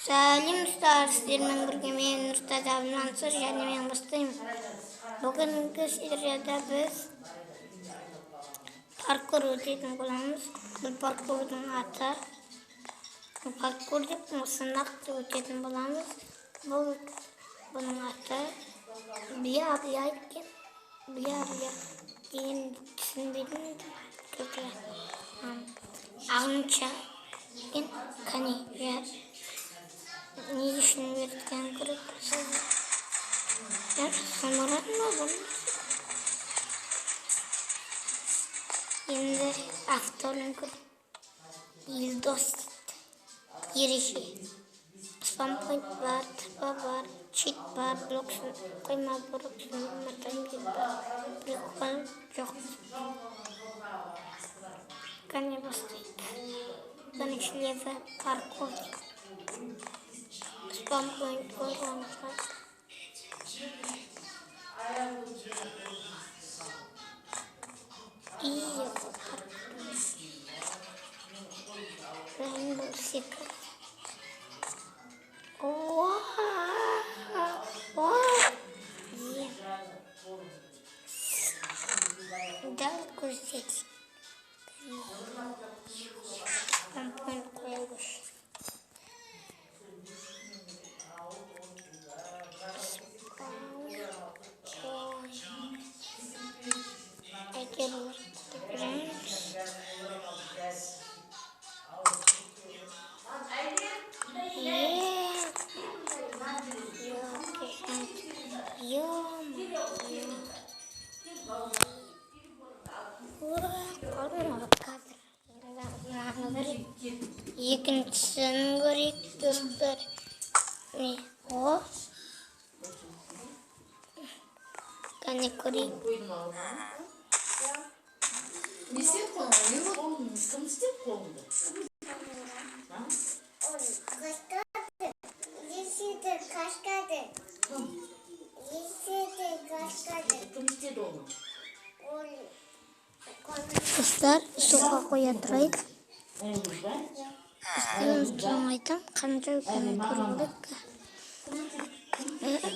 Сәлем ұстар, сіздермен бірге мен ұстаз Мансұр және мен бастаймын. Бүгінгі серияда біз паркур өтетін боламыз. Бұл паркурдың аты паркур деп сынақ өтетін боламыз. Бұның аты бия екен. Бия деген түсінбедім. Ағынша екен. Кәне не үшін өткен көріп самарат ма бұл? Енді авторын көріп Елдос ереже. Спампойнт бар, тіпа бар, чит бар, блоксын, қойма блоксын, матаймден бар, прикол жоқ. Кәне бастайды. Біріншілегі паркур. Спампойнт қойғанымыз бар. Rainbow Secret. Дәл көрсет. Спампойнт қойғыш. Екіншісін көрейік достар. Кәне көрейік. Не істеп қолыңды? Кім істеп қолыңды? Кім істеді оны? Достар, суға қоя тұрайық. Үстігіміздің айтам, қанша өкені көрілдік.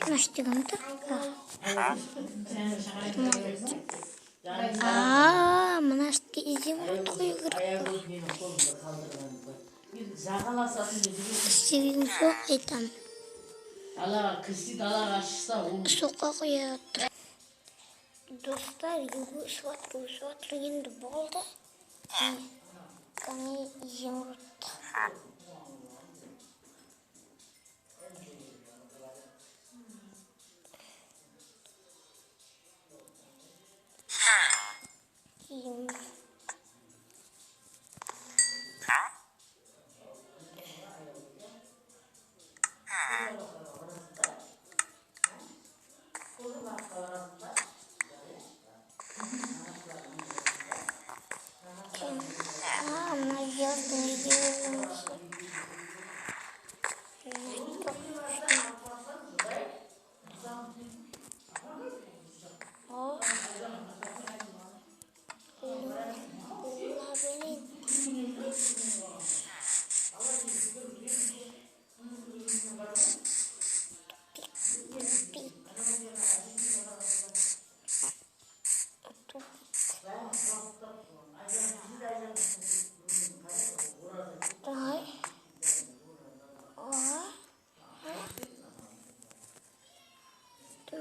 Мәштігімді. Мына үстіге иземұрт қою керек. Үстігім соқ айтам. Суға қоя тұрайық. Достар, үсуатыр енді болды. Кәне иземұрт.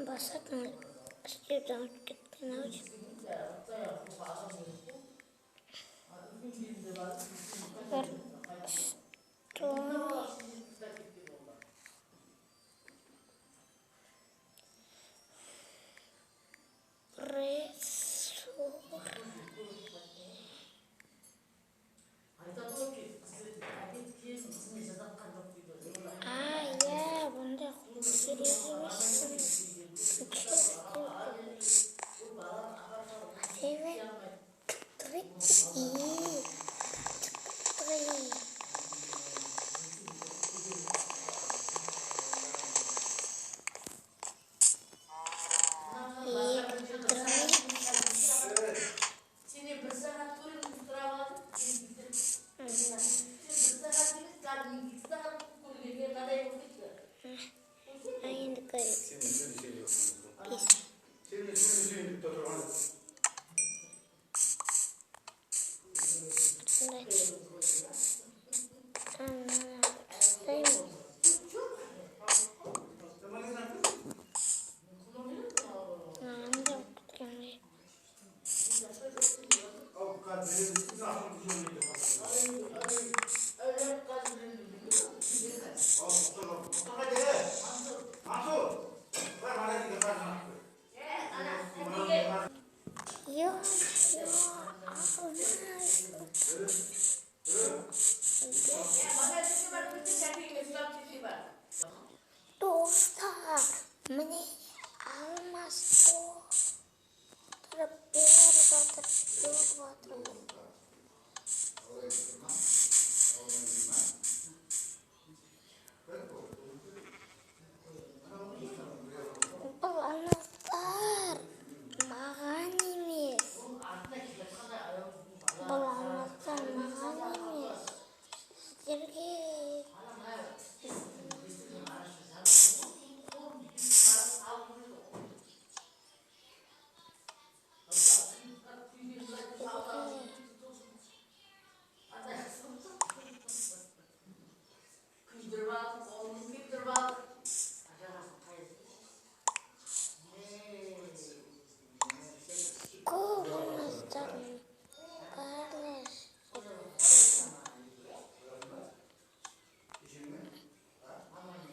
Basatın istiyorsan gittin hocam. Bunda evet. Yok, olmaz. Dostlar, meni almaz bu. Terbiar batır. Bu anahtar mağan emas. Bu anahtar mağan emas. Sizlarga ko'p anahtarni barilar.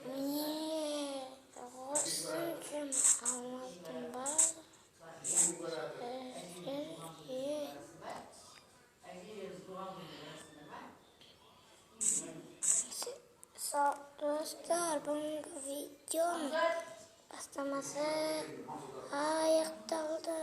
Meni g'o'zimchim almadim bari. Do'stlar, bugungi videom bastamasi yiqildi.